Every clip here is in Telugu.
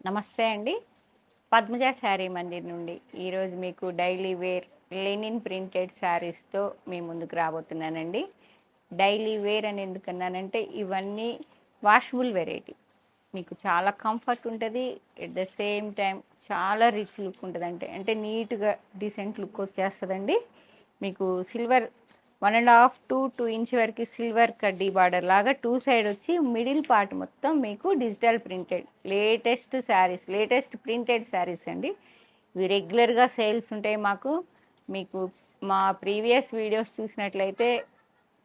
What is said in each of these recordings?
నమస్తే అండి. పద్మజ శారీ మందిర్ నుండి ఈరోజు మీకు డైలీ వేర్ లెనిన్ ప్రింటెడ్ శారీస్తో మీ ముందుకు రాబోతున్నానండి. డైలీ వేర్ అని ఎందుకన్నానంటే ఇవన్నీ వాషబుల్ వెరైటీ. మీకు చాలా కంఫర్ట్ ఉంటుంది. ఎట్ ద సేమ్ టైం చాలా రిచ్ లుక్ ఉంటుంది. అంటే నీట్గా డీసెంట్ లుక్ వచ్చేస్తుందండి. మీకు సిల్వర్ 1.5 to 2 ఇంచ్ వరకు సిల్వర్ కడ్డీ బార్డర్ లాగా టూ సైడ్ వచ్చి మిడిల్ పార్ట్ మొత్తం మీకు digital printed latest printed saris అండి. ఇవి రెగ్యులర్గా సేల్స్ ఉంటాయి మాకు. మీకు మా ప్రీవియస్ వీడియోస్ చూసినట్లయితే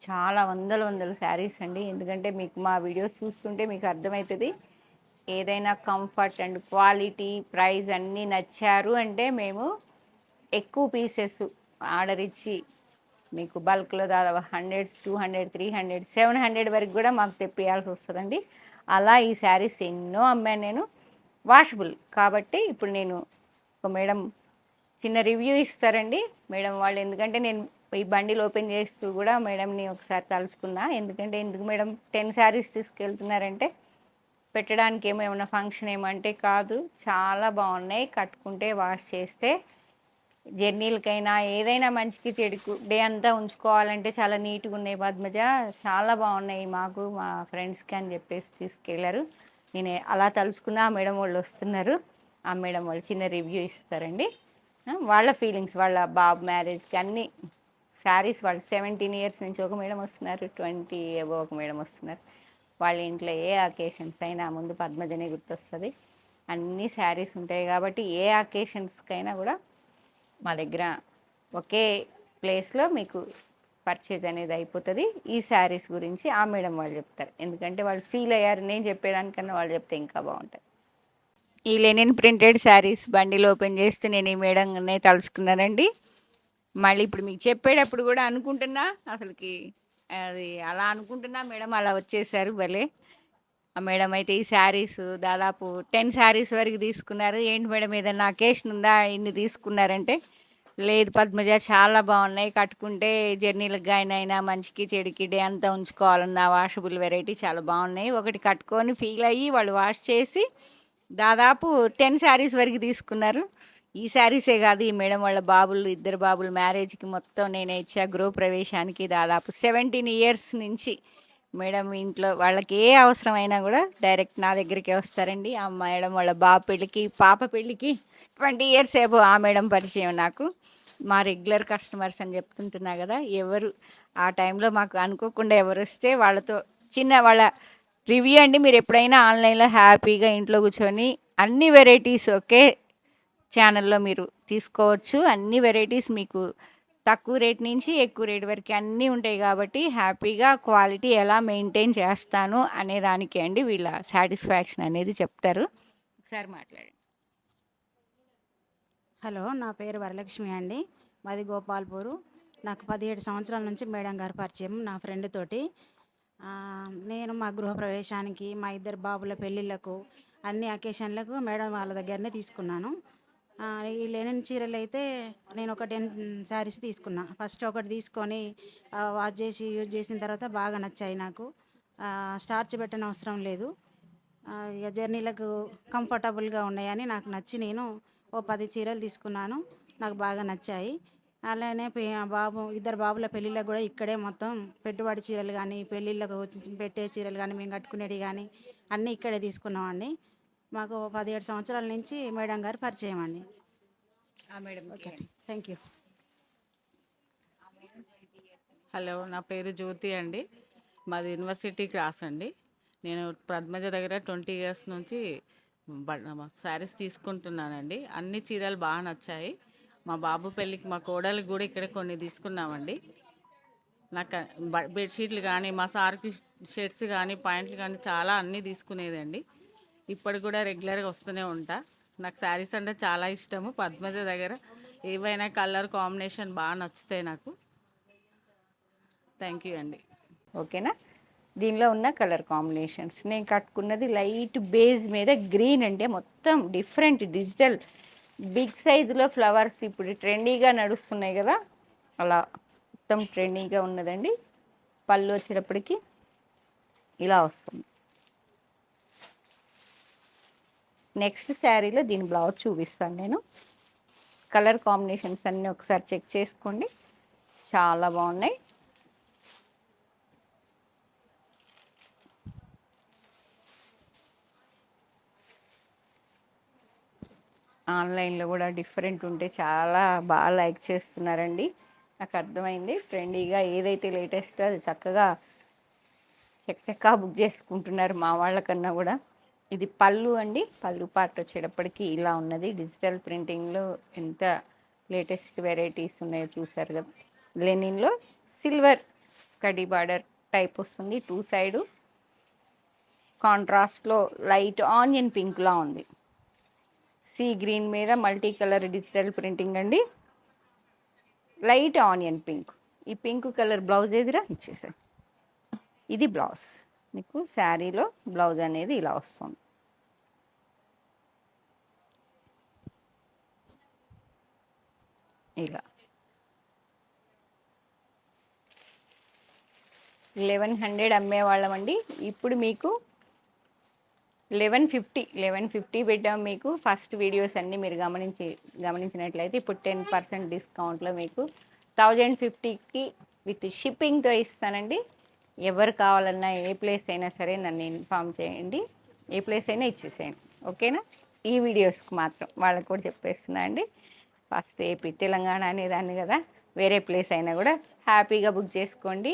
చాలా వందల శారీస్ అండి. ఎందుకంటే మీకు మా వీడియోస్ చూస్తుంటే మీకు అర్థమవుతుంది. ఏదైనా కంఫర్ట్ అండ్ క్వాలిటీ ప్రైస్ అన్నీ నచ్చారు అంటే మేము ఎక్కువ పీసెస్ ఆర్డర్ ఇచ్చి మీకు బల్క్లో దాదాపు 100, 200, 300, 700 వరకు కూడా మాకు తెప్పియాల్సి వస్తుందండి. అలా ఈ శారీస్ ఎన్నో అమ్మాను నేను. వాషబుల్ కాబట్టి ఇప్పుడు నేను ఒక మేడం చిన్న రివ్యూ ఇస్తారండి మేడం వాళ్ళు. ఎందుకంటే నేను ఈ బండిల్ ఓపెన్ చేస్తూ కూడా మేడంని ఒకసారి తలుచుకున్నా. ఎందుకు మేడం 10 శారీస్ తీసుకెళ్తున్నారంటే పెట్టడానికి ఏమైనా ఫంక్షన్ ఏమంటే కాదు, చాలా బాగున్నాయి. కట్టుకుంటే వాష్ చేస్తే జర్నీలకైనా ఏదైనా మంచికి చెడుకు డే అంతా ఉంచుకోవాలంటే చాలా నీట్గా ఉన్నాయి పద్మజ, చాలా బాగున్నాయి మాకు మా ఫ్రెండ్స్కి అని చెప్పేసి తీసుకెళ్లారు. నేను అలా తలుచుకున్నా. ఆ మేడం వాళ్ళు వస్తున్నారు. ఆ మేడం వాళ్ళు చిన్న రివ్యూ ఇస్తారండి. వాళ్ళ ఫీలింగ్స్, వాళ్ళ బాబు మ్యారేజ్కి అన్ని శారీస్ వాళ్ళు 17 ఇయర్స్ నుంచి ఒక మేడం వస్తున్నారు, 20 ఏవో ఒక మేడం వస్తున్నారు. వాళ్ళ ఇంట్లో ఏ అకేషన్స్ అయినా ముందు పద్మజనే గుర్తొస్తుంది. అన్ని శారీస్ ఉంటాయి కాబట్టి ఏ అకేషన్స్కైనా కూడా మా దగ్గర ఒకే ప్లేస్లో మీకు పర్చేజ్ అనేది అయిపోతుంది. ఈ శారీస్ గురించి ఆ మేడం వాళ్ళు చెప్తారు. ఎందుకంటే వాళ్ళు ఫీల్ అయ్యారు. నేను చెప్పేదానికన్నా వాళ్ళు చెప్తే ఇంకా బాగుంటుంది. ఈ Lenin printed saris bundle open చేస్తే నేను ఈ మేడంనే తలుచుకున్నానండి. మళ్ళీ ఇప్పుడు మీకు చెప్పేటప్పుడు కూడా అనుకుంటున్నా, అసలుకి అది అలా అనుకుంటున్నా మేడం అలా వచ్చేసారు భలే. ఆ మేడం అయితే ఈ శారీస్ దాదాపు 10 శారీస్ వరకు తీసుకున్నారు. ఏంటి మేడం ఏదైనా అకేషన్ ఉందా ఇన్ని తీసుకున్నారంటే, లేదు పద్మజ చాలా బాగున్నాయి, కట్టుకుంటే జర్నీలకు గాయన అయినా మంచికి చెడుకి డే అంతా ఉంచుకోవాలన్న వాషబుల్ వెరైటీ చాలా బాగున్నాయి. ఒకటి కట్టుకొని ఫీల్ అయ్యి వాళ్ళు వాష్ చేసి దాదాపు 10 శారీస్ వరకు తీసుకున్నారు. ఈ శారీసే కాదు, ఈ మేడం వాళ్ళ బాబులు, ఇద్దరు బాబులు మ్యారేజ్కి మొత్తం నేనే ఇచ్చా. గృహప్రవేశానికి దాదాపు 17 ఇయర్స్ నుంచి మేడం ఇంట్లో వాళ్ళకి ఏ అవసరమైనా కూడా డైరెక్ట్ నా దగ్గరికే వస్తారండి. ఆ మేడం వాళ్ళ బాబు పెళ్ళికి, పాప పెళ్ళికి 20 ఇయర్స్ ఏబో ఆ మేడం పరిచయం నాకు. మా రెగ్యులర్ కస్టమర్స్ అని చెప్తుంటున్నా కదా. ఎవరు ఆ టైంలో మాకు అనుకోకుండా ఎవరు వస్తే వాళ్ళతో చిన్న వాళ్ళ రివ్యూ అండి. మీరు ఎప్పుడైనా ఆన్లైన్లో హ్యాపీగా ఇంట్లో కూర్చొని అన్ని వెరైటీస్ ఒకే ఛానల్లో మీరు తీసుకోవచ్చు. అన్ని వెరైటీస్ మీకు తక్కువ రేట్ నుంచి ఎక్కువ రేట్ వరకు అన్నీ ఉంటాయి కాబట్టి హ్యాపీగా క్వాలిటీ ఎలా మెయింటైన్ చేస్తాను అనే దానికే అండి వీళ్ళ సాటిస్ఫాక్షన్ అనేది చెప్తారు. ఒకసారి మాట్లాడండి. హలో, నా పేరు వరలక్ష్మి అండి. మాది గోపాల్పూరు. నాకు 17 సంవత్సరాల నుంచి మేడం గారు పరిచయం నా ఫ్రెండ్ తోటి. నేను మా గృహప్రవేశానికి, మా ఇద్దరు బాబుల పెళ్ళిళ్ళకు, అన్ని అకేషన్లకు మేడం వాళ్ళ దగ్గరనే తీసుకున్నాను. ఈ లెనిన్ చీరలు అయితే నేను ఒక 10 శారీస్ తీసుకున్నా. ఫస్ట్ ఒకటి తీసుకొని వాష్ చేసి యూజ్ చేసిన తర్వాత బాగా నచ్చాయి నాకు. స్టార్చ్ పెట్టని అవసరం లేదు. ఇక జర్నీలకు కంఫర్టబుల్గా ఉన్నాయని నాకు నచ్చి నేను ఓ 10 చీరలు తీసుకున్నాను. నాకు బాగా నచ్చాయి. అలానే ఇద్దరు బాబుల పెళ్ళిళ్ళకు కూడా ఇక్కడే మొత్తం పెట్టుబడి చీరలు కానీ, పెళ్ళిళ్ళకు పెట్టే చీరలు కానీ, మేము కట్టుకునేవి కానీ అన్నీ ఇక్కడే తీసుకున్నామండి. మాకు 17 సంవత్సరాల నుంచి మేడం గారు పరిచయం అండి. ఆ madam okay, thank you. Hello, నా పేరు జ్యోతి అండి. మాది యూనివర్సిటీ క్రాస్ అండి. నేను పద్మజ దగ్గర 20 ఇయర్స్ నుంచి శారీస్ తీసుకుంటున్నానండి. అన్ని చీరలు బాగా నచ్చాయి. మా బాబు పెళ్ళికి, మా కోడలికి కూడా ఇక్కడ కొన్ని తీసుకున్నామండి. నాకు బెడ్షీట్లు కానీ, మా సార్కి షర్ట్స్ కానీ, ప్యాంట్లు కానీ చాలా అన్నీ తీసుకునేదండి. ఇప్పుడు కూడా రెగ్యులర్గా వస్తూనే ఉంటా. నాకు శారీస్ అంటే చాలా ఇష్టము. పద్మజ దగ్గర ఏవైనా కలర్ కాంబినేషన్ బాగా నచ్చుతాయి నాకు. థ్యాంక్ యూ అండి. ఓకేనా. దీనిలో ఉన్న కలర్ కాంబినేషన్స్ నేను కట్టుకున్నది లైట్ బేజ్ మీద గ్రీన్, అంటే మొత్తం డిఫరెంట్ డిజిటల్ బిగ్ సైజులో ఫ్లవర్స్ ఇప్పుడు ట్రెండీగా నడుస్తున్నాయి కదా, అలా మొత్తం ట్రెండీగా ఉన్నదండి. పళ్ళు వచ్చేటప్పటికి ఇలా వస్తుంది. నెక్స్ట్ శారీలో దీని బ్లౌజ్ చూపిస్తాను నేను. కలర్ కాంబినేషన్స్ అన్నీ ఒకసారి చెక్ చేసుకోండి, చాలా బాగున్నాయి. ఆన్లైన్లో కూడా డిఫరెంట్ ఉంటే చాలా బాగా లైక్ చేస్తున్నారండి. నాకు అర్థమైంది, ట్రెండీగా ఏదైతే లేటెస్ట్ అది చక్కగా చక్కగా బుక్ చేసుకుంటున్నారు మా వాళ్ళకన్నా కూడా. ఇది పళ్ళు అండి, పళ్ళు పార్ట్ వచ్చేటప్పటికి ఇలా ఉన్నది. డిజిటల్ ప్రింటింగ్లో ఎంత లేటెస్ట్ వెరైటీస్ ఉన్నాయో చూసారు కదా. లెనిన్లో సిల్వర్ కడి బార్డర్ టైప్ వస్తుంది, టూ సైడు కాంట్రాస్ట్లో లైట్ ఆనియన్ పింక్లా ఉంది. సీ గ్రీన్ మీద మల్టీ కలర్ డిజిటల్ ప్రింటింగ్ అండి, లైట్ ఆనియన్ పింక్. ఈ పింక్ కలర్ బ్లౌజ్ ఎదురా ఇచ్చేసాయి. ఇది బ్లౌజ్, మీకు శారీలో బ్లౌజ్ అనేది ఇలా వస్తుంది. ఇలా 1100 అమ్మేవాళ్ళమండి, ఇప్పుడు మీకు 1150 పెట్టాం. మీకు ఫస్ట్ వీడియోస్ అన్నీ మీరు గమనించినట్లయితే ఇప్పుడు 10% డిస్కౌంట్లో మీకు 1050కి విత్ షిప్పింగ్తో ఇస్తానండి. ఎవరు కావాలన్నా ఏ ప్లేస్ అయినా సరే నన్ను ఇన్ఫామ్ చేయండి, ఏ ప్లేస్ అయినా ఇచ్చేసేయండి, ఓకేనా. ఈ వీడియోస్కి మాత్రం వాళ్ళకి కూడా చెప్పేస్తున్నా అండి. ఫస్ట్ ఏపీ తెలంగాణ అనేదాన్ని కదా, వేరే ప్లేస్ అయినా కూడా హ్యాపీగా బుక్ చేసుకోండి.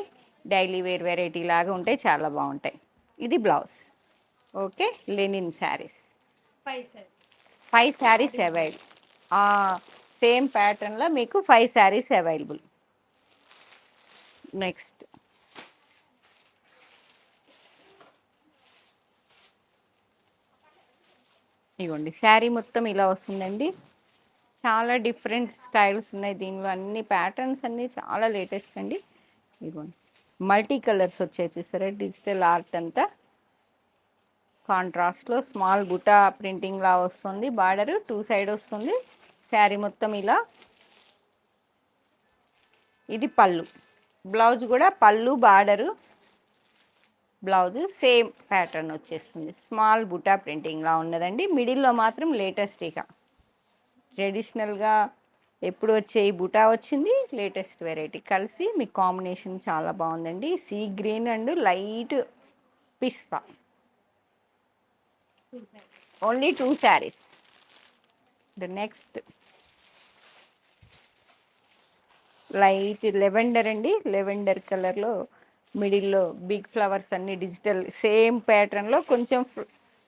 డైలీ వేర్ వెరైటీ లాగా ఉంటాయి, చాలా బాగుంటాయి. ఇది blouse, okay. Linen saris 5 saris available. Same ప్యాటర్న్లో మీకు 5 శారీస్ అవైలబుల్. నెక్స్ట్ ఇగోండి, శారీ మొత్తం ఇలా వస్తుందండి. చాలా డిఫరెంట్ స్టైల్స్ ఉన్నాయి దీనిలో, అన్ని ప్యాటర్న్స్ అన్నీ చాలా లేటెస్ట్ అండి. ఇదిగోండి మల్టీ కలర్స్ వచ్చాయి చూసారా, డిజిటల్ ఆర్ట్ అంతా కాంట్రాస్ట్లో స్మాల్ బుటా ప్రింటింగ్ లా వస్తుంది. బార్డర్ టూ సైడ్ వస్తుంది. శారీ మొత్తం ఇలా. ఇది పళ్ళు, బ్లౌజ్ కూడా పళ్ళు బార్డరు బ్లౌజ్ సేమ్ ప్యాటర్న్ వచ్చేస్తుంది. స్మాల్ బుటా ప్రింటింగ్ లా ఉన్నదండి. మిడిల్లో మాత్రం లేటెస్ట్, ఇక ట్రెడిషనల్గా ఎప్పుడు వచ్చే ఈ బుటా వచ్చింది, లేటెస్ట్ వెరైటీ కలిసి మీ కాంబినేషన్ చాలా బాగుందండి. Sea green and light pista, only 2 saris. The next light lavender అండి, లెవెండర్ కలర్లో మిడిల్లో బిగ్ ఫ్లవర్స్ అన్ని డిజిటల్ సేమ్ ప్యాటర్న్లో కొంచెం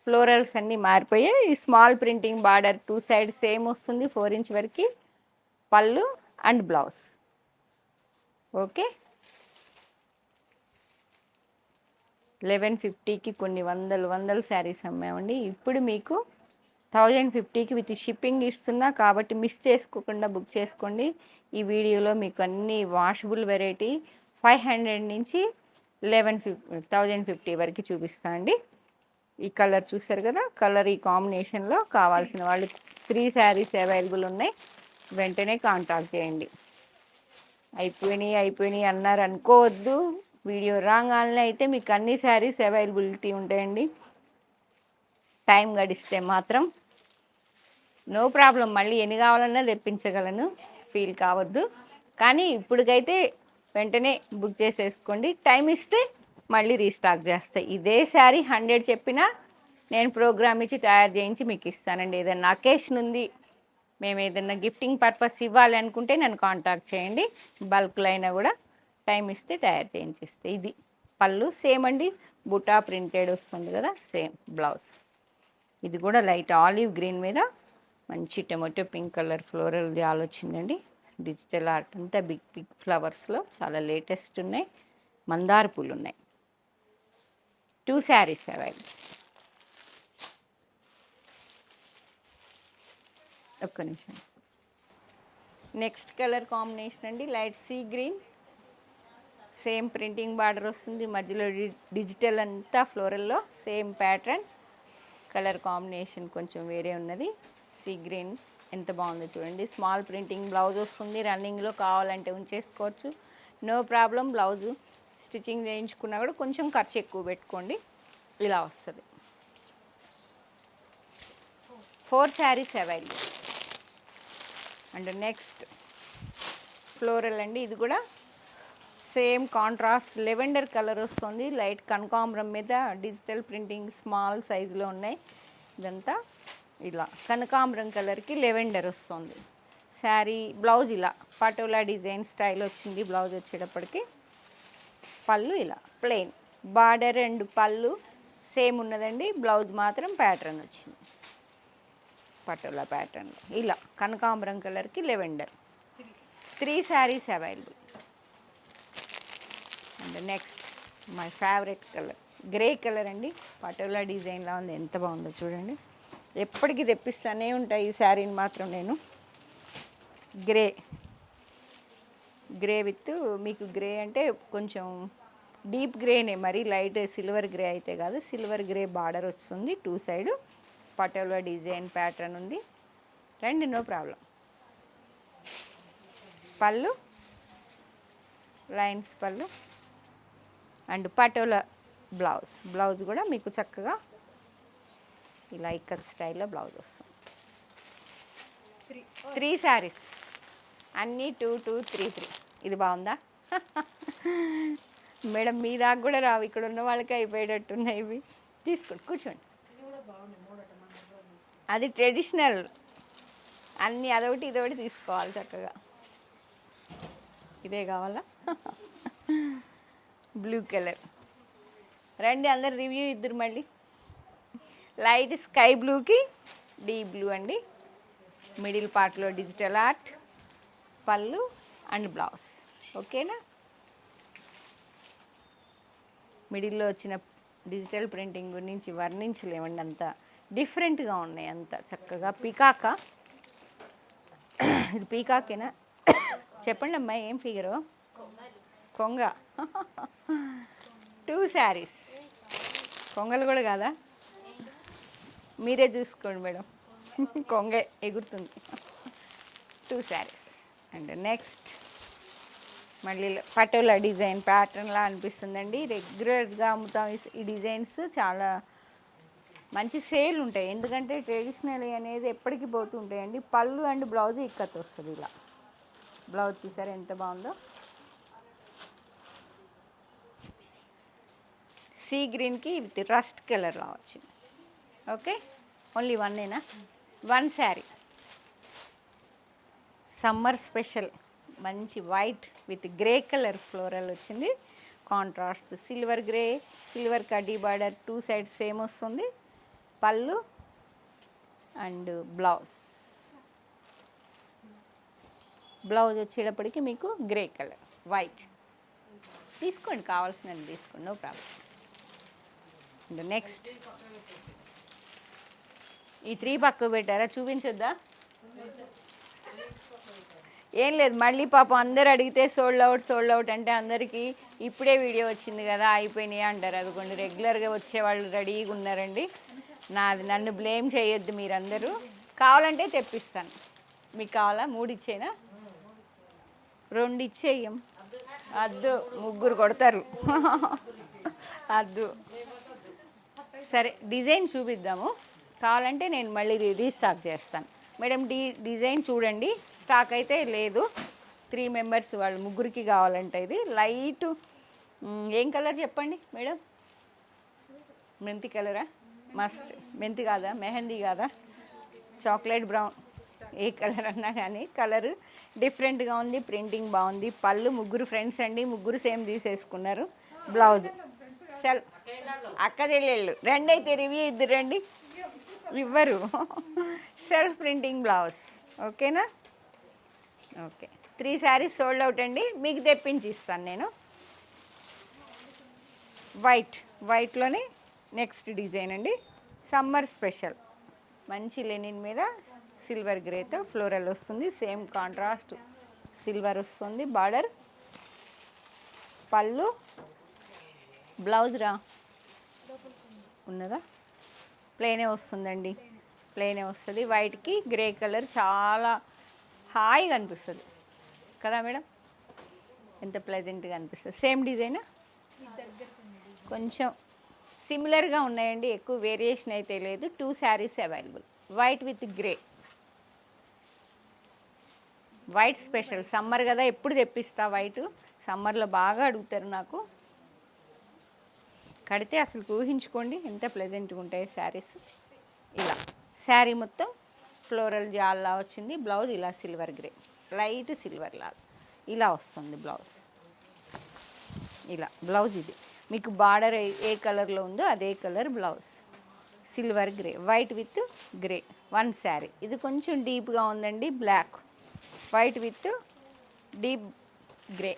ఫ్లోరల్స్ అన్నీ మారిపోయాయి. ఈ small printing border two side same వస్తుంది, 4 ఇంచ్ వరకు పళ్ళు అండ్ బ్లౌజ్, ఓకే. 1150కి కొన్ని వందల శారీస్ అమ్మామండి. ఇప్పుడు మీకు 1050కి విత్ షిప్పింగ్ ఇస్తున్నా, కాబట్టి మిస్ చేసుకోకుండా బుక్ చేసుకోండి. ఈ వీడియోలో మీకు అన్ని వాషబుల్ వెరైటీ 500 నుంచి 1050 వరకు చూపిస్తా అండి. ఈ కలర్ చూసారు కదా, కలర్ ఈ కాంబినేషన్లో కావాల్సిన వాళ్ళు 3 శారీస్ అవైలబుల్ ఉన్నాయి. వెంటనే కాంటాక్ట్ చేయండి. అయిపోయినాయి అన్నారు అనుకోవద్దు. వీడియో రాగానే అయితే మీకు అన్ని శారీస్ అవైలబిలిటీ ఉంటాయండి. టైం గడిస్తే మాత్రం నో ప్రాబ్లం, మళ్ళీ ఎన్ని కావాలన్నా తెప్పించగలను, ఫీల్ కావద్దు. కానీ ఇప్పటికైతే వెంటనే బుక్ చేసేసుకోండి. టైం ఇస్తే మళ్ళీ రీస్టాక్ చేస్తాయి. ఇదే శారీ 100 చెప్పినా నేను ప్రోగ్రామ్ ఇచ్చి తయారు చేయించి మీకు ఇస్తానండి. ఏదైనా అకేషన్ ఉంది, మేము ఏదైనా గిఫ్టింగ్ పర్పస్ ఇవ్వాలి అనుకుంటే నన్ను కాంటాక్ట్ చేయండి. బల్క్లో అయినా కూడా టైం ఇస్తే తయారు చేయించిస్తే. ఇది పళ్ళు సేమ్ అండి, బుటా ప్రింటెడ్ వస్తుంది కదా, సేమ్ బ్లౌజ్. ఇది కూడా లైట్ ఆలివ్ గ్రీన్ మీద మంచి టొమాటో పింక్ కలర్ ఫ్లోరల్ జాల్ వచ్చిందండి. డిజిటల్ ఆర్ట్ అంతా బిగ్ ఫ్లవర్స్లో చాలా లేటెస్ట్ ఉన్నాయి. మందార పూలు ఉన్నాయి. 2 శారీస్ అవైలబుల్. ఒక్క నిమిషం. నెక్స్ట్ కలర్ కాంబినేషన్ అండి, light sea green, same printing border వస్తుంది. మధ్యలో డిజిటల్ అంతా ఫ్లోరల్లో సేమ్ ప్యాటర్న్. కలర్ కాంబినేషన్ కొంచెం వేరే ఉన్నది. సీ గ్రీన్ ఎంత బాగుందో చూడండి. స్మాల్ ప్రింటింగ్ బ్లౌజ్ వస్తుంది. రన్నింగ్లో కావాలంటే ఉంచేసుకోవచ్చు, నో ప్రాబ్లం. బ్లౌజు స్టిచ్చింగ్ చేయించుకున్నా కూడా కొంచెం ఖర్చు ఎక్కువ పెట్టుకోండి, ఇలా వస్తుంది. 4 saris available. And next floral అండి, ఇది కూడా సేమ్ కాంట్రాస్ట్ లెవెండర్ కలర్ వస్తుంది. లైట్ కనకాంబరం మీద డిజిటల్ ప్రింటింగ్ స్మాల్ సైజులో ఉన్నాయి. ఇదంతా ఇలా కనకాంబరం కలర్కి లెవెండర్ వస్తుంది. శారీ బ్లౌజ్ ఇలా పటోలా డిజైన్ స్టైల్ వచ్చింది. బ్లౌజ్ వచ్చేటప్పటికి పళ్ళు ఇలా ప్లెయిన్, బార్డర్ అండ్ పళ్ళు సేమ్ ఉన్నదండి. బ్లౌజ్ మాత్రం ప్యాటర్న్ వచ్చింది, పటోలా ప్యాటర్న్ ఇలా కనకాంబరం కలర్కి lavender. 3 saris available. And next my favourite colour grey colour అండి. పటోలా డిజైన్లా ఉంది, ఎంత బాగుందో చూడండి. ఎప్పటికీ తెప్పిస్తానే ఉంటాయి ఈ శారీని మాత్రం నేను. గ్రే విత్ మీకు గ్రే అంటే కొంచెం డీప్ గ్రేనే, మరి లైట్ సిల్వర్ గ్రే అయితే కాదు. సిల్వర్ గ్రే బార్డర్ వస్తుంది 2 సైడ్. పటోలా డిజైన్ ప్యాటర్న్ ఉంది. రండి, నో ప్రాబ్లం. పళ్ళు లైన్స్ పళ్ళు అండ్ పటోలా బ్లౌజ్ కూడా మీకు చక్కగా ఇలా ఇక్కడ స్టైల్లో బ్లౌజ్ వస్తుంది. 3 శారీస్ అన్నీ 2, 2, 3, 3. ఇది బాగుందా మేడం? మీ దాకా కూడా రావు, ఇక్కడ ఉన్న వాళ్ళకి అయిపోయేటట్టున్నాయి ఇవి. తీసుకోండి, కూర్చోండి. అది ట్రెడిషనల్, అన్నీ అదొకటి ఇదొకటి తీసుకోవాలి చక్కగా. ఇదే కావాలా? Blue colour. రండి అందరు రివ్యూ ఇద్దరు మళ్ళీ. లైట్ స్కై బ్లూకి డీప్ బ్లూ అండి. మిడిల్ పార్ట్లో డిజిటల్ ఆర్ట్, పళ్ళు అండ్ బ్లౌజ్. ఓకేనా? మిడిల్లో వచ్చిన డిజిటల్ ప్రింటింగ్ గురించి వర్ణించలేమండి, అంత డిఫరెంట్గా ఉన్నాయి, అంత చక్కగా. పీకాకా? ఇది పీకాకేనా? చెప్పండి అమ్మాయి, ఏం ఫిగరు? కొంగ. 2 శారీస్. కొంగలు కూడా కాదా? మీరే చూసుకోండి మేడం, కొంగ ఎగురుతుంది. 2 శారీస్. అండ్ నెక్స్ట్ మళ్ళీ పటోలా డిజైన్ ప్యాటర్న్లా అనిపిస్తుందండి. రెగ్యులర్గా అమ్ముతాం ఈ డిజైన్స్. చాలా మంచి సేల్ ఉంటాయి, ఎందుకంటే ట్రెడిషనల్ అనేది ఎప్పటికీ పోతూ ఉంటాయండి. పళ్ళు అండ్ బ్లౌజ్ ఇక్కత్ వస్తుంది ఇలా. బ్లౌజ్ చూసారా ఎంత బాగుందో? సీ గ్రీన్కి విత్ రస్ట్ కలర్లా వచ్చింది. ఓకే, ఓన్లీ వన్నేనా? 1 శారీ. సమ్మర్ స్పెషల్ మంచి white with grey colour floral వచ్చింది. కాంట్రాస్ట్ సిల్వర్ గ్రే, సిల్వర్ కడ్డీ బార్డర్ 2 సైడ్స్ సేమ్ వస్తుంది. పళ్ళు అండ్ బ్లౌజ్ వచ్చేటప్పటికి మీకు గ్రే కలర్ వైట్. తీసుకోండి, కావాల్సినది తీసుకోండి, నో ప్రాబ్లం. అండ్ నెక్స్ట్ ఈ 3 పక్కకు పెట్టారా, చూపించొద్దా? ఏం లేదు, మళ్ళీ పాపం అందరు అడిగితే సోల్డ్ అవుట్ అంటే అందరికీ ఇప్పుడే వీడియో వచ్చింది కదా అయిపోయినాయి అంటారు. అదిగోండి, రెగ్యులర్గా వచ్చేవాళ్ళు రెడీగా ఉన్నారండి. నన్ను బ్లేమ్ చేయొద్దు మీరందరూ. కావాలంటే తెప్పిస్తాను. మీకు కావాలా? 3 ఇచ్చేనా? 2 ఇచ్చేయం. అద్దు, 3 కొడతారు. అద్దు. సరే, డిజైన్ చూపిద్దాము. కావాలంటే నేను మళ్ళీ రీస్టాక్ చేస్తాను. మేడం డిజైన్ చూడండి, స్టాక్ అయితే లేదు. 3 మెంబర్స్ వాళ్ళు 3కి కావాలంటే ఇది లైట్. ఏం కలర్ చెప్పండి మేడం? మెంతి కలరా? మస్ట్ మెంతి కాదా, మెహందీ కాదా, చాక్లెట్ బ్రౌన్, ఏ కలర్ అన్నా కానీ కలర్ డిఫరెంట్గా ఉంది. ప్రింటింగ్ బాగుంది. పళ్ళు 3 ఫ్రెండ్స్ అండి, 3 సేమ్ తీసేసుకున్నారు. బ్లౌజ్ అక్క చెల్లెళ్ళు రండి, అయితే రివ్యూ ఇద్దరు రండి. ఇవ్వరు. Self printing blouse. ఓకేనా? ఓకే, 3 శారీస్ సోల్డ్ అవుట్ అండి. మీకు తెప్పించి ఇస్తాను నేను. వైట్లోనే నెక్స్ట్ డిజైన్ అండి, సమ్మర్ స్పెషల్. మంచి లెనిన్ మీద సిల్వర్ గ్రేతో ఫ్లోరల్ వస్తుంది. సేమ్ కాంట్రాస్ట్ సిల్వర్ వస్తుంది. బార్డర్, పళ్ళు, బ్లౌజ్ ఉన్నదా? ప్లెయినే వస్తుందండి, ప్లెయినే వస్తుంది. వైట్కి గ్రే కలర్ చాలా హాయిగా అనిపిస్తుంది కదా మేడం? ఎంత ప్లెజెంట్గా అనిపిస్తుంది. సేమ్ డిజైన్, కొంచెం సిమిలర్గా ఉన్నాయండి, ఎక్కువ వేరియేషన్ అయితే లేదు. 2 saris available. White with grey. White special, summer కదా ఎప్పుడు తెప్పిస్తా వైట్, సమ్మర్లో బాగా అడుగుతారు నాకు. కడితే అసలు ఊహించుకోండి ఎంత ప్లెజెంట్గా ఉంటాయి శారీస్. ఇలా శారీ మొత్తం ఫ్లోరల్ జాల్లా వచ్చింది. బ్లౌజ్ ఇలా సిల్వర్ గ్రే, లైట్ సిల్వర్ లాగా ఇలా వస్తుంది బ్లౌజ్. ఇలా బ్లౌజ్ ఇది మీకు బార్డర్ ఏ కలర్లో ఉందో అదే colour blouse. Silver grey, white with grey one sari. ఇది కొంచెం డీప్గా ఉందండి, black white with deep grey,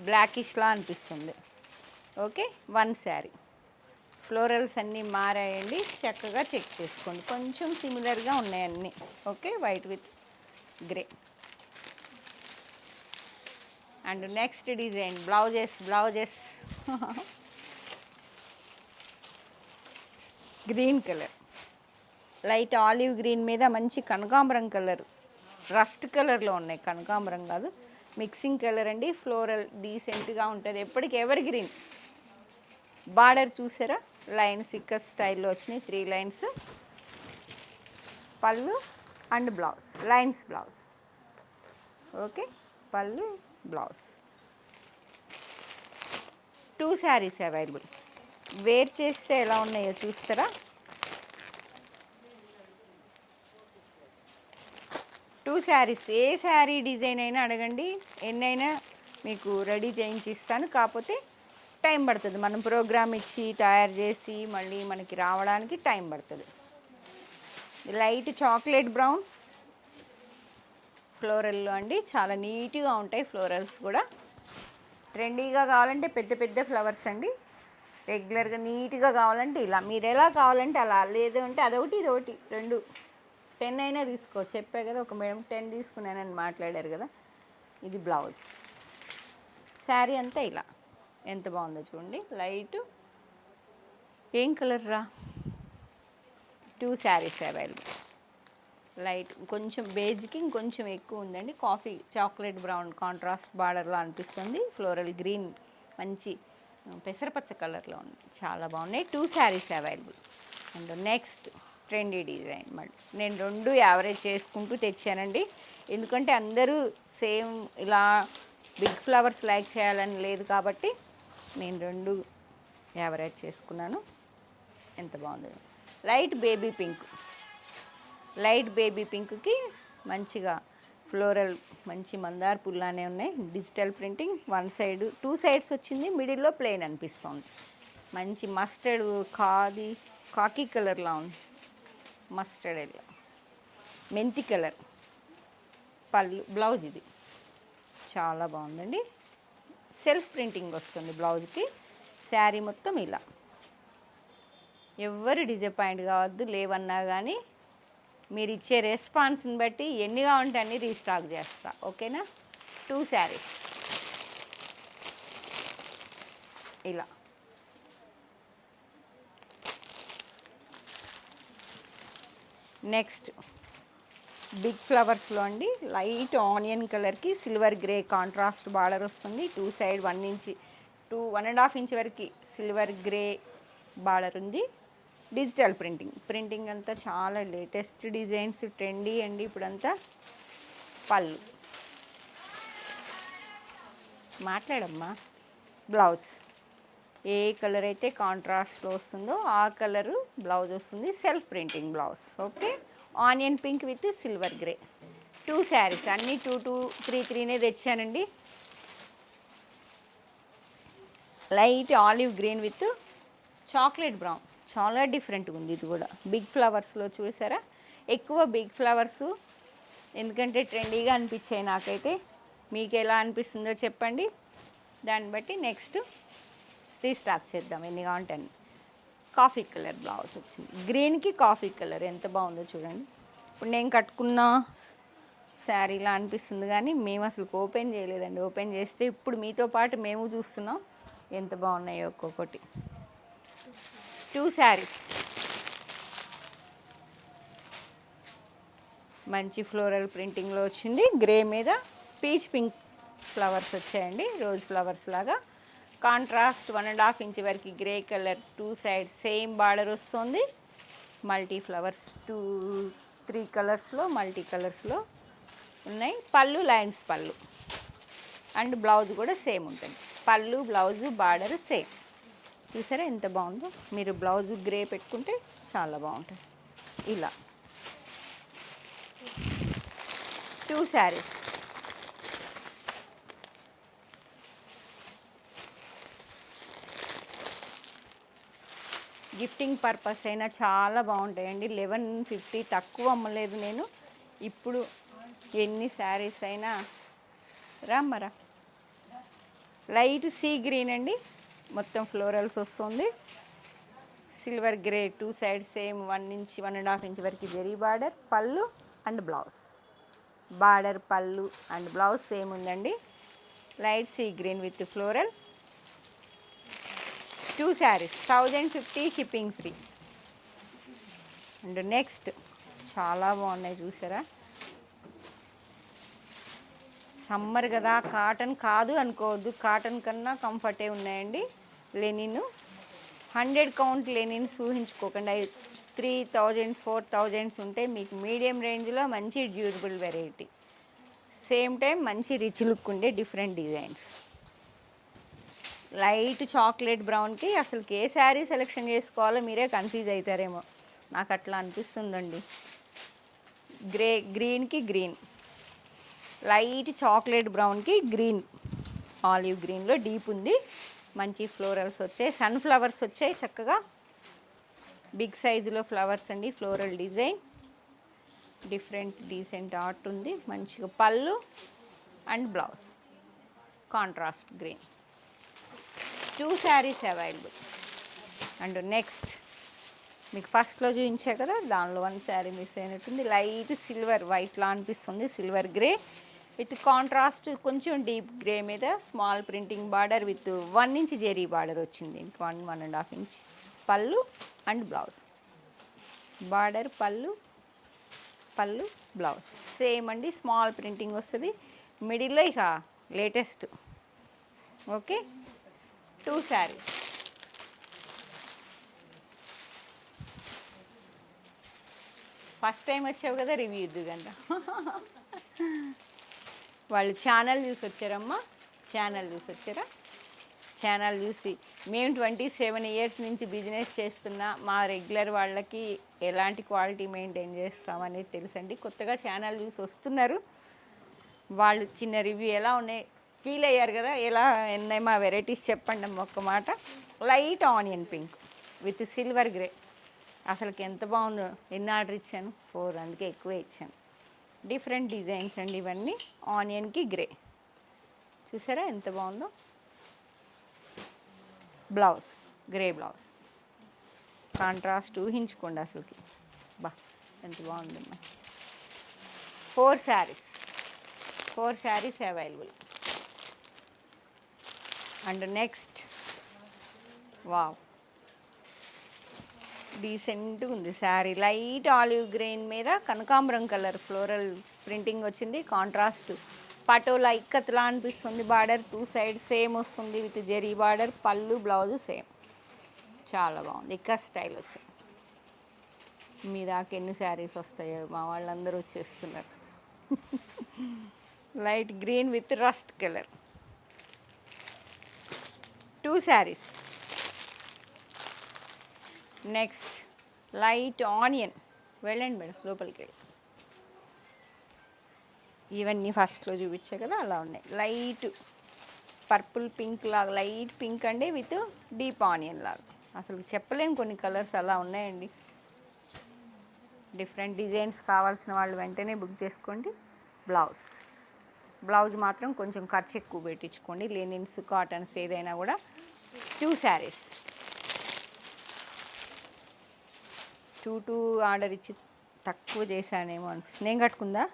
బ్లాకిష్లా అనిపిస్తుంది. Okay, one sari. ఫ్లోరల్స్ అన్నీ మారాయండి, చక్కగా చెక్ చేసుకోండి. కొంచెం సిమిలర్గా ఉన్నాయి అన్నీ. Okay, white with grey. And next design blouses green colour, light olive green మీద మంచి కనకాంబరం కలర్, రస్ట్ కలర్లో ఉన్నాయి, కనకాంబరం కాదు మిక్సింగ్ కలర్ అండి. ఫ్లోరల్ డీసెంట్గా ఉంటుంది, ఎప్పటికి ఎవర్ గ్రీన్. బార్డర్ చూసారా, లైన్స్ ఇక్కత్ స్టైల్లో వచ్చినాయి, 3 లైన్స్. పళ్ళు and blouse, lines blouse. Okay, పళ్ళు బ్లౌజ్. 2 శారీస్ అవైలబుల్. వేర్ చేస్తే ఎలా ఉన్నాయో చూస్తారా. 2 శారీస్, ఏ శారీ డిజైన్ అయినా అడగండి, ఎన్నైనా మీకు రెడీ చేయించి ఇస్తాను. కాకపోతే టైం పడుతుంది, మనం ప్రోగ్రామ్ ఇచ్చి తయారు చేసి మళ్ళీ మనకి రావడానికి టైం పడుతుంది. లైట్ చాక్లెట్ బ్రౌన్ ఫ్లోరల్లో అండి, చాలా నీట్గా ఉంటాయి ఫ్లోరల్స్ కూడా. ట్రెండీగా కావాలంటే పెద్ద పెద్ద ఫ్లవర్స్ అండి, రెగ్యులర్గా నీట్గా కావాలంటే ఇలా, మీరు ఎలా కావాలంటే అలా. లేదు అంటే అదొకటి ఇదొకటి 2 10 అయినా తీసుకో. చెప్పే కదా ఒక మేడం 10 తీసుకున్నానని మాట్లాడారు కదా. ఇది బ్లౌజ్. శారీ అంతా ఇలా ఎంత బాగుందో చూడండి. లైట్ ఏం కలర్ రా. 2 శారీస్ అవైలబుల్. లైట్ కొంచెం బేజ్కి ఇంకొంచెం ఎక్కువ ఉందండి, కాఫీ చాక్లెట్ బ్రౌన్ కాంట్రాస్ట్ బార్డర్లో అనిపిస్తుంది. ఫ్లోరల్ గ్రీన్ మంచి పెసరపచ్చ కలర్లో ఉంది, చాలా బాగున్నాయి. 2 saris available. And next trendy design. మళ్ళీ నేను 2 యావరేజ్ చేసుకుంటూ తెచ్చానండి, ఎందుకంటే అందరూ సేమ్ ఇలా బిగ్ ఫ్లవర్స్ లైక్ చేయాలని లేదు కాబట్టి నేను 2 యావరేజ్ చేసుకున్నాను. ఎంత బాగుంది. Light baby pink, light baby పింక్కి మంచిగా ఫ్లోరల్ మంచి మందార పుల్లానే ఉన్నాయి. డిజిటల్ ప్రింటింగ్, 1 సైడ్ 2 సైడ్స్ వచ్చింది, మిడిల్లో ప్లెయిన్ అనిపిస్తుంది. మంచి మస్టర్డ్ కాకి కలర్లా ఉంది, మస్టర్డ్ ఎల్లో, మెంతి కలర్. పళ్ళు బ్లౌజ్ ఇది చాలా బాగుందండి, సెల్ఫ్ ప్రింటింగ్ వస్తుంది బ్లౌజ్కి. శారీ మొత్తం ఇలా. ఎవరు డిసప్పాయింట్ కావద్దు, లేవన్నా కానీ మీరు ఇచ్చే రెస్పాన్స్ని బట్టి ఎన్ని కావాలంటే అన్ని రీస్టాక్ చేస్తా. ఓకేనా. 2 శారీస్ ఇలా. నెక్స్ట్ బిగ్ ఫ్లవర్స్లో అండి, లైట్ ఆనియన్ కలర్కి సిల్వర్ గ్రే కాంట్రాస్ట్ బార్డర్ వస్తుంది. 2 సైడ్ 1 ఇంచ్ 1.5 ఇంచ్ వరకు సిల్వర్ గ్రే బార్డర్ ఉంది. డిజిటల్ ప్రింటింగ్ అంతా చాలా లేటెస్ట్ డిజైన్స్, ట్రెండీ అండి ఇప్పుడంతా. పళ్ళు మాట్లాడమ్మా. బ్లౌజ్ ఏ కలర్ అయితే కాంట్రాస్ట్లో వస్తుందో ఆ కలరు బ్లౌజ్ వస్తుంది, self printing blouse. Okay, onion pink with silver grey. 2 saris అన్నీ 2 3 తెచ్చానండి. Light olive green with chocolate brown, చాలా డిఫరెంట్గా ఉంది ఇది కూడా. బిగ్ ఫ్లవర్స్లో చూసారా, ఎక్కువ బిగ్ ఫ్లవర్స్ ఎందుకంటే ట్రెండీగా అనిపించాయి నాకైతే. మీకు ఎలా అనిపిస్తుందో చెప్పండి, దాన్ని బట్టి నెక్స్ట్ రీస్టాక్ చేద్దాం ఎన్ని కావాలంటే. కాఫీ కలర్ బ్లౌజ్ వచ్చింది, గ్రీన్కి కాఫీ కలర్ ఎంత బాగుందో చూడండి. ఇప్పుడు నేను కట్టుకున్న శారీలా అనిపిస్తుంది కానీ మేము అసలు ఓపెన్ చేయలేదండి. ఓపెన్ చేస్తే ఇప్పుడు మీతో పాటు మేము చూస్తున్నాం ఎంత బాగున్నాయో ఒక్కొక్కటి. 2 శారీస్ మంచి ఫ్లోరల్ ప్రింటింగ్లో వచ్చింది. గ్రే మీద పీచ్ పింక్ ఫ్లవర్స్ వచ్చాయండి, రోజ్ ఫ్లవర్స్ లాగా. కాంట్రాస్ట్ 1.5 ఇంచ్ వరకు grey colour, 2 side same border వస్తుంది. మల్టీ ఫ్లవర్స్ 3 కలర్స్లో మల్టీ కలర్స్లో ఉన్నాయి. పళ్ళు లైన్స్ పళ్ళు అండ్ బ్లౌజ్ కూడా సేమ్ ఉంటుంది. పళ్ళు బ్లౌజు బార్డర్ సేమ్. చూసారా ఎంత బాగుందో. మీరు బ్లౌజు గ్రే పెట్టుకుంటే చాలా బాగుంటుంది. ఇలా 2 శారీస్. గిఫ్టింగ్ పర్పస్ అయినా చాలా బాగుంటాయండి. 1150 తక్కువ అమ్మలేదు నేను. ఇప్పుడు ఎన్ని శారీస్ అయినా రామ్మరా. లైట్ సీ గ్రీన్ అండి, మొత్తం ఫ్లోరల్స్ వస్తుంది. Silver grey 2 side same 1 inch 1.5 inch వరకు జరీ బార్డర్. పళ్ళు అండ్ బ్లౌజ్, బార్డర్ పళ్ళు అండ్ బ్లౌజ్ సేమ్ ఉందండి. Light sea green with floral. 2 saris 1050 shipping free. And next చాలా బాగున్నాయి చూసారా. సమ్మర్ కదా కాటన్ కాదు అనుకోవద్దు, కాటన్ కన్నా కంఫర్టే ఉన్నాయండి. లెనిన్ 100 కౌంట్ లెనిన్స్ ఊహించుకోకుండా 3000 4000 ఉంటే మీకు మీడియం రేంజ్లో మంచి డ్యూరబుల్ వెరైటీ. సేమ్ టైం మంచి రిచ్ లుక్ ఉండే డిఫరెంట్ డిజైన్స్. లైట్ చాక్లెట్ బ్రౌన్కి అసలు ఏ శారీ సెలెక్షన్ చేసుకోవాలో మీరే కన్ఫ్యూజ్ అవుతారేమో, నాకు అట్లా అనిపిస్తుందండి. గ్రీన్కి గ్రీన్, లైట్ చాక్లెట్ బ్రౌన్కి గ్రీన్, ఆలివ్ గ్రీన్లో డీప్ ఉంది. మంచి ఫ్లోరల్స్ వచ్చాయి, సన్ఫ్లవర్స్ వచ్చాయి చక్కగా. బిగ్ సైజులో ఫ్లవర్స్ అండి, floral design, different decent art ఉంది. మంచిగా పళ్ళు and blouse contrast green. 2 saris available. And next మీకు ఫస్ట్లో చూపించా కదా, దానిలో 1 శారీ మిస్ అయినట్టుంది. లైట్ సిల్వర్ వైట్లా అనిపిస్తుంది, సిల్వర్ గ్రే విత్ కాంట్రాస్ట్ కొంచెం డీప్ గ్రే మీద small printing border with 1 inch zari border వచ్చింది. 1.5 ఇంచ్. పళ్ళు అండ్ బ్లౌజ్, బార్డర్ పళ్ళు బ్లౌజ్ సేమ్ అండి. స్మాల్ ప్రింటింగ్ వస్తుంది మిడిల్లో, ఇక latest. Okay, 2 saris. First time వచ్చావు కదా, రివ్యూ ఇద్దుగంట. వాళ్ళు ఛానల్ చూసి వచ్చారమ్మా, ఛానల్ చూసి వచ్చారా. ఛానల్ చూసి మేము 27 ఇయర్స్ నుంచి బిజినెస్ చేస్తున్నా, మా రెగ్యులర్ వాళ్ళకి ఎలాంటి క్వాలిటీ మెయింటైన్ చేస్తామనేది తెలుసండి. కొత్తగా ఛానల్ చూసి వస్తున్నారు వాళ్ళు. చిన్న రివ్యూ ఎలా ఉన్నాయి ఫీల్ అయ్యారు కదా, ఎలా ఉన్నాయి మా వెరైటీస్ చెప్పండి అమ్మ ఒక్క మాట. Light onion pink with silver grey, అసలుకి ఎంత బాగుందో. ఎన్ని ఆర్డర్ ఇచ్చాను? 4, అందుకే ఎక్కువే ఇచ్చాను. డిఫరెంట్ డిజైన్స్ అండి ఇవన్నీ. ఆనియన్కి గ్రే చూసారా ఎంత బాగుందో. బ్లౌజ్ గ్రే బ్లౌజ్, కాంట్రాస్ట్ ఊహించుకోండి అసలుకి. బా ఎంత బాగుందమ్మా. 4 saris available. And next wow, డీసెంట్గా ఉంది శారీ. లైట్ ఆలివ్ గ్రీన్ మీద కనకాంబరం కలర్ ఫ్లోరల్ ప్రింటింగ్ వచ్చింది. కాంట్రాస్ట్ పటోలా ఇక్కత్లా అనిపిస్తుంది. బార్డర్ 2 సైడ్ సేమ్ వస్తుంది విత్ జెరీ బార్డర్. పళ్ళు బ్లౌజ్ సేమ్, చాలా బాగుంది. ఇక్క స్టైల్ వచ్చింది. మీ దాకా ఎన్ని శారీస్ వస్తాయో, మా వాళ్ళందరూ వచ్చేస్తున్నారు. Light green with rust colour. 2 saris. Next light onion. వెళ్ళండి మేడం లోపలికి వెళ్ళి. ఇవన్నీ ఫస్ట్లో చూపించే కదా అలా ఉన్నాయి. లైట్ పర్పుల్ పింక్ లాగా, లైట్ పింక్ అండి విత్ డీప్ ఆనియన్ లాగా. అసలు చెప్పలేము కొన్ని కలర్స్ అలా ఉన్నాయండి. డిఫరెంట్ డిజైన్స్ కావాల్సిన వాళ్ళు వెంటనే బుక్ చేసుకోండి. బ్లౌజ్ మాత్రం కొంచెం ఖర్చు ఎక్కువ పెట్టించుకోండి. లెనిన్స్ కాటన్స్ ఏదైనా కూడా. 2 శారీస్. 2 ఆర్డర్ ఇచ్చి తక్కువ చేశానేమో అనిపిస్తుంది. నేను కట్టుకుందా?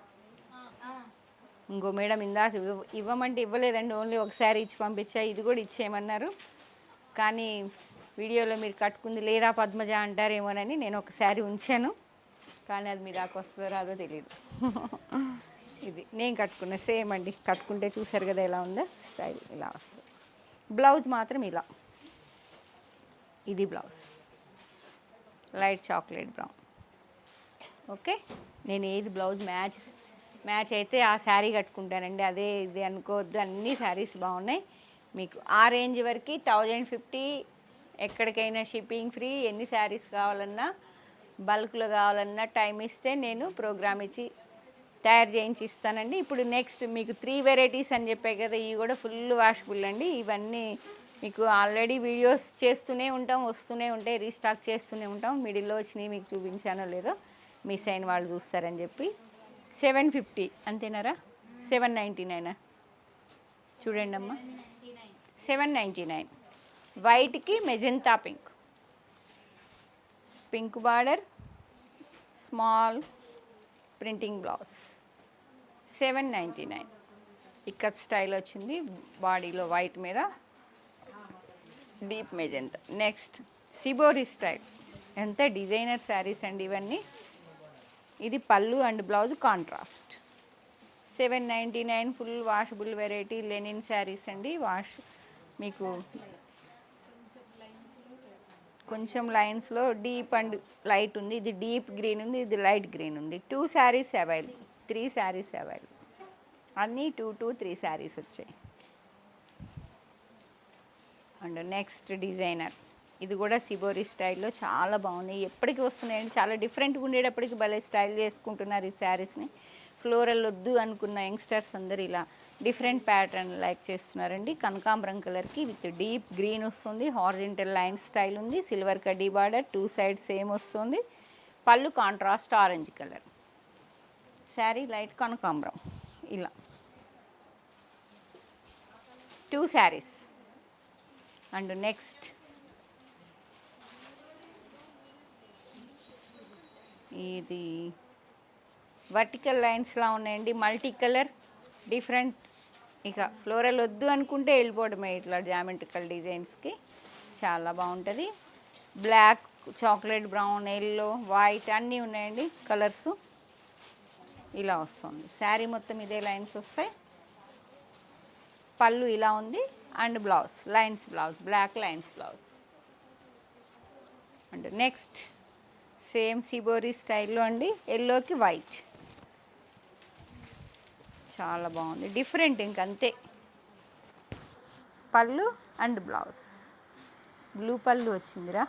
ఇంకో మేడం ఇందాక ఇవ్వమంటే ఇవ్వలేదండి, ఓన్లీ ఒక శారీ ఇచ్చి పంపించా. ఇది కూడా ఇచ్చేయమన్నారు, కానీ వీడియోలో మీరు కట్టుకుంది లేరా పద్మజ అంటారేమోనని నేను ఒక శారీ ఉంచాను, కానీ అది మీ దాకా వస్తుందో రాదో తెలియదు. ఇది నేను కట్టుకున్న సేమ్ అండి. కట్టుకుంటే చూసారు కదా ఎలా ఉందో స్టైల్. ఇలా వస్తుంది. బ్లౌజ్ మాత్రం ఇలా, ఇది blouse. Light chocolate brown. Okay, నేను ఏది బ్లౌజ్ మ్యాచ్ అయితే ఆ శారీ కట్టుకుంటానండి, అదే ఇది అనుకోవద్దు. అన్ని శారీస్ బాగున్నాయి. మీకు ఆ రేంజ్ వరకు 1050, ఎక్కడికైనా షిప్పింగ్ ఫ్రీ. ఎన్ని శారీస్ కావాలన్నా, బల్క్లో కావాలన్నా టైం ఇస్తే నేను ప్రోగ్రామ్ ఇచ్చి తయారు చేయించి ఇస్తానండి. ఇప్పుడు నెక్స్ట్ మీకు 3 వెరైటీస్ అని చెప్పాయి కదా, ఇవి కూడా ఫుల్ వాషబుల్ అండి. ఇవన్నీ మీకు ఆల్రెడీ వీడియోస్ చేస్తూనే ఉంటాం, వస్తూనే ఉంటాయి, రీస్టాక్ చేస్తూనే ఉంటాం. మిడిల్లో వచ్చినవి మీకు చూపించానో లేదో మిస్ అయిన వాళ్ళు చూస్తారని చెప్పి 750 అంతేనారా? 799 చూడండి అమ్మా, 799. వైట్కి magenta pink border, small printing blouse, 799. Ikat style వచ్చింది, బాడీలో వైట్ మీద deep magenta. Next shibori style, ఎంత డిజైనర్ శారీస్ అండి ఇవన్నీ. ఇది pallu and blouse contrast, 799. Full washable variety linen saris అండి. మీకు కొంచెం లైన్స్లో డీప్ అండ్ లైట్ ఉంది, ఇది డీప్ గ్రీన్ ఉంది, ఇది లైట్ గ్రీన్ ఉంది. 2 శారీస్ అవైలబుల్, 3 శారీస్ అవైలబుల్, అన్నీ 2 3 శారీస్ వచ్చాయి. అండ్ నెక్స్ట్ డిజైనర్, ఇది కూడా సిబోరి స్టైల్లో చాలా బాగున్నాయి. ఎప్పటికీ వస్తున్నాయండి, చాలా డిఫరెంట్గా ఉండేటప్పటికి భలే స్టైల్ చేసుకుంటున్నారు ఈ శారీస్ని. ఫ్లోరల్ వద్దు అనుకున్న యంగ్స్టర్స్ అందరు ఇలా డిఫరెంట్ ప్యాటర్న్ లైక్ చేస్తున్నారండి. కనకాంబరం కలర్కి విత్ డీప్ గ్రీన్ వస్తుంది, హారిజంటల్ లైన్ స్టైల్ ఉంది, సిల్వర్ కడ్డీ బార్డర్, 2 సైడ్స్ సేమ్ వస్తుంది. పళ్ళు contrast orange colour, sari light కనకాంబరం. ఇలా 2 శారీస్. అండ్ నెక్స్ట్ ఇది వర్టికల్ లైన్స్లా ఉన్నాయండి, మల్టీ కలర్ డిఫరెంట్. ఇక ఫ్లోరల్ వద్దు అనుకుంటే వెళ్ళిపోవడమే ఇట్లా జామెట్రికల్ డిజైన్స్కి, చాలా బాగుంటుంది. Black, chocolate brown, yellow, white అన్నీ ఉన్నాయండి కలర్స్. ఇలా వస్తుంది శారీ మొత్తం, ఇదే లైన్స్ వస్తాయి. పళ్ళు ఇలా ఉంది and blouse lines blouse, black lines blouse. And next same shibori స్టైల్లో అండి, ఎల్లోకి వైట్, చాలా బాగుంది, డిఫరెంట్ ఇంకంతే. పళ్ళు అండ్ బ్లౌజ్, బ్లూ పళ్ళు వచ్చిందిరా,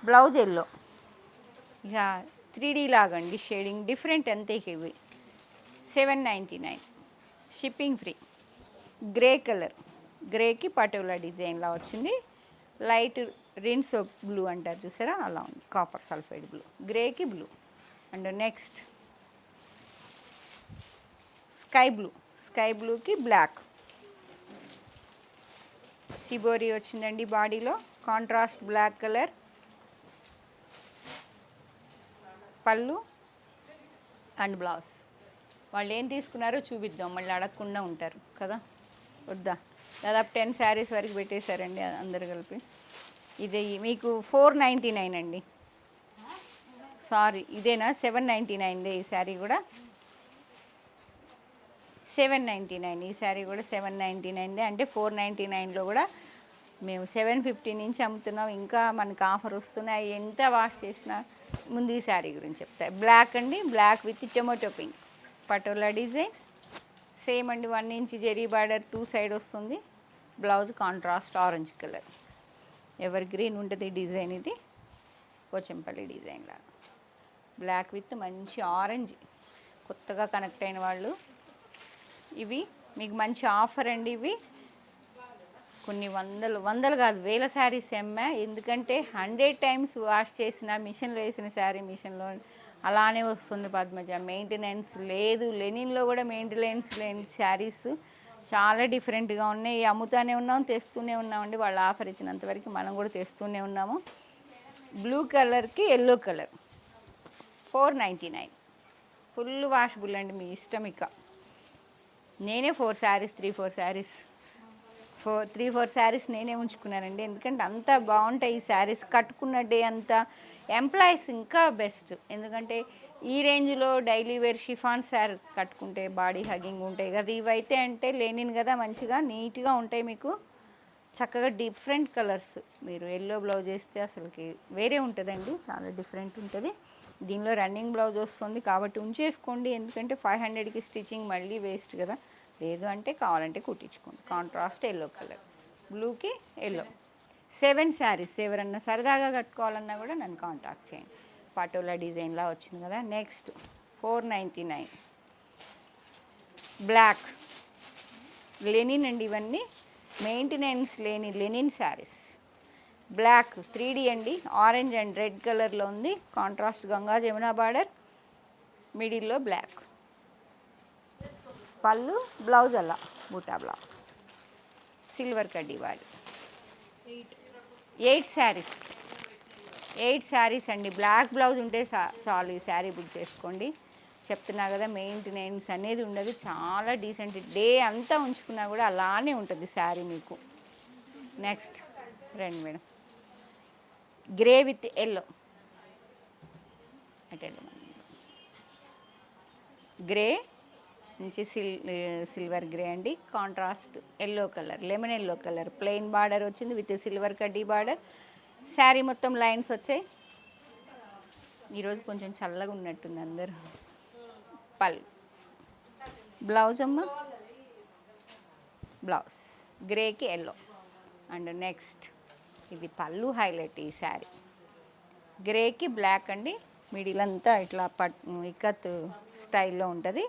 బ్లౌజ్ ఎల్లో. ఇక 3D లాగండి షేడింగ్, డిఫరెంట్ అంతే. ఇవి 799, షిప్పింగ్ ఫ్రీ. గ్రే కలర్, గ్రేకి పటోలా డిజైన్లా వచ్చింది, లైట్ రిన్స్ బ్లూ అంటారు చూసారా, అలా ఉంది, కాపర్ సల్ఫైడ్ బ్లూ, గ్రేకి బ్లూ. అండ్ నెక్స్ట్ స్కై బ్లూకి బ్లాక్, సిబోరి వచ్చిందండి బాడీలో, contrast black colour. Pallu and blouse. వాళ్ళు ఏం తీసుకున్నారో చూపిద్దాం, మళ్ళీ అడగకుండా ఉంటారు కదా, వద్దా. దాదాపు 10 శారీస్ వరకు పెట్టేశారండి అందరు కలిపి. ఇది మీకు 499 అండి, సారీ ఇదేనా 799 ఈ శారీ కూడా 799, ఈ శారీ కూడా 799. అంటే 499లో కూడా మేము 750 నుంచి అమ్ముతున్నాం. ఇంకా మనకు ఆఫర్ వస్తున్నాయి, ఎంత వాష్ చేసినా. ముందు ఈ శారీ గురించి చెప్తాయి. బ్లాక్ అండి, black with tomato pink, patola design same అండి. 1 ఇంచ్ జెరీ బార్డర్ 2 సైడ్ వస్తుంది, blouse contrast orange colour, evergreen ఉంటుంది డిజైన్. ఇది పోచంపల్లి డిజైన్ లాగా, బ్లాక్ విత్ మంచి ఆరెంజ్. కొత్తగా కనెక్ట్ అయిన వాళ్ళు ఇవి మీకు మంచి ఆఫర్ అండి. ఇవి కొన్ని వందలు కాదు, వేల శారీస్ అమ్మా. ఎందుకంటే 100 టైమ్స్ వాష్ చేసిన, మిషన్లో వేసిన శారీ మిషన్లో అలానే వస్తుంది పద్మజ, మెయింటెనెన్స్ లేదు. లెనిన్లో కూడా మెయింటెనెన్స్ లేని శారీస్ చాలా డిఫరెంట్గా ఉన్నాయి. అమ్ముతూనే ఉన్నాం, తెస్తూనే ఉన్నామండి. వాళ్ళు ఆఫర్ ఇచ్చినంతవరకు మనం కూడా తెస్తూనే ఉన్నాము. బ్లూ కలర్కి ఎల్లో కలర్ 499, ఫుల్ వాషబుల్ అండి, మీ ఇష్టం. ఇక నేనే 4 శారీస్ 3-4 శారీస్ 3-4 శారీస్ నేనే ఉంచుకున్నానండి. ఎందుకంటే అంత బాగుంటాయి ఈ శారీస్, కట్టుకున్న డే అంతా. ఎంప్లాయీస్ ఇంకా బెస్ట్, ఎందుకంటే ఈ రేంజ్లో డైలీ వేర్ షిఫాన్ శారీ కట్టుకుంటే బాడీ హగ్గింగ్ ఉంటాయి కదా. ఇవైతే అంటే లెనిన్ కదా, మంచిగా నీట్గా ఉంటాయి మీకు. చక్కగా డిఫరెంట్ కలర్స్. మీరు ఎల్లో బ్లౌజ్ వేస్తే అసలుకి వేరే ఉంటుందండి, చాలా డిఫరెంట్ ఉంటుంది. దీనిలో రన్నింగ్ బ్లౌజ్ వస్తుంది కాబట్టి ఉంచేసుకోండి, ఎందుకంటే 500కి స్టిచ్చింగ్ మళ్ళీ వేస్ట్ కదా. లేదు అంటే కావాలంటే కుట్టించుకోండి. కాంట్రాస్ట్ ఎల్లో కలర్, బ్లూకి ఎల్లో. 7 శారీస్. ఎవరన్నా సరదాగా కట్టుకోవాలన్నా కూడా నన్ను కాంటాక్ట్ చేయండి. పటోలా డిజైన్లా వచ్చింది కదా. నెక్స్ట్ 499 బ్లాక్ లెనిన్ అండి. ఇవన్నీ మెయింటెనెన్స్ లేని లెనిన్ శారీస్. బ్లాక్ 3D అండి, ఆరెంజ్ అండ్ రెడ్ కలర్లో ఉంది. కాంట్రాస్ట్ గంగా జమున బార్డర్, మిడిల్లో బ్లాక్. పళ్ళు, బ్లౌజ్ అలా బూటా బ్లౌజ్, సిల్వర్ కడ్డీ వాడి. 8 శారీస్. 8 శారీస్ అండి. బ్లాక్ బ్లౌజ్ ఉంటే చాలు, ఈ శారీ బుక్ చేసుకోండి. చెప్తున్నా కదా, మెయింటెనెన్స్ అనేది ఉండదు, చాలా డీసెంట్. డే అంతా ఉంచుకున్నా కూడా అలానే ఉంటుంది శారీ మీకు. నెక్స్ట్ రండి మేడం, గ్రే విత్ ఎల్లో. అటు గ్రే నుంచి సిల్వర్ గ్రే అండి, contrast yellow colour, lemon yellow colour. Plain border వచ్చింది విత్ సిల్వర్ కడ్డీ బార్డర్. శారీ మొత్తం లైన్స్ వచ్చాయి. ఈరోజు కొంచెం చల్లగా ఉన్నట్టుంది అందరూ. పళ్ళు, బ్లౌజ్ అమ్మ, బ్లౌజ్ గ్రేకి ఎల్లో. అండ్ నెక్స్ట్ ఇది పళ్ళు హైలైట్ ఈ శారీ. గ్రేకి బ్లాక్ అండి, మిడిల్ అంతా ఇట్లా ఇక్కత్ స్టైల్లో ఉంటుంది.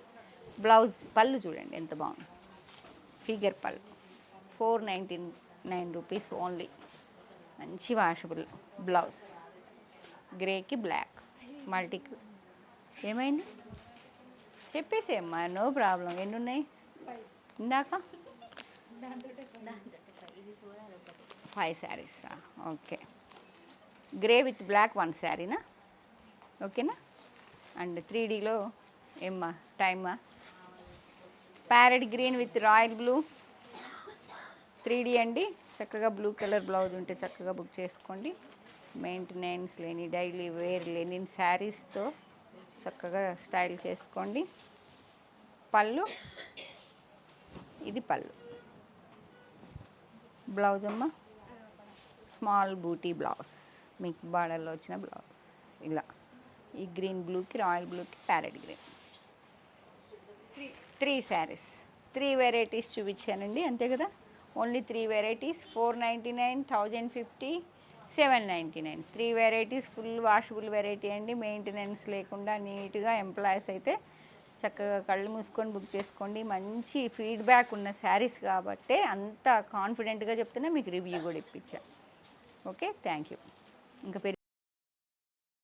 బ్లౌజ్ పళ్ళు చూడండి ఎంత బాగుంది, ఫిగర్ పళ్ళు. 499 rupees only. మంచి వాషబుల్. బ్లౌజ్ గ్రేకి బ్లాక్ మల్టీ. ఏమైంది చెప్పేసేమ్మా, నో ప్రాబ్లం. ఎన్ని ఉన్నాయి ఇందాక? 5 saris. Okay, grey with black 1 శారీనా? ఓకేనా? అండ్ 3Dలో ఏమ్మా టైమా? Parrot green with royal blue 3D అండి. చక్కగా బ్లూ కలర్ బ్లౌజ్ ఉంటే చక్కగా బుక్ చేసుకోండి. మెయింటెనెన్స్ లేని డైలీ వేర్ లెనిన్ శారీస్తో చక్కగా స్టైల్ చేసుకోండి. పళ్ళు, ఇది పళ్ళు. బ్లౌజ్ అమ్మ స్మాల్ బూటీ బ్లౌజ్, మీకు బార్డర్లో వచ్చిన బ్లౌజ్ ఇలా. ఈ గ్రీన్ బ్లూకి, రాయల్ బ్లూకి, ప్యారెట్ గ్రీన్. 3 శారీస్, 3 వెరైటీస్ చూపించానండి, అంతే కదా. Only 3 varieties. 499, 1050, 799. 3 varieties. Full washable variety అండి, మెయింటెనెన్స్ లేకుండా నీట్గా. ఎంప్లాయీస్ అయితే చక్కగా కళ్ళు మూసుకొని బుక్ చేసుకోండి. మంచి ఫీడ్బ్యాక్ ఉన్న శారీస్ కాబట్టి అంత కాన్ఫిడెంట్గా చెప్తున్నా, మీకు రివ్యూ కూడా ఇప్పించా. Okay, thank you. ఇంకా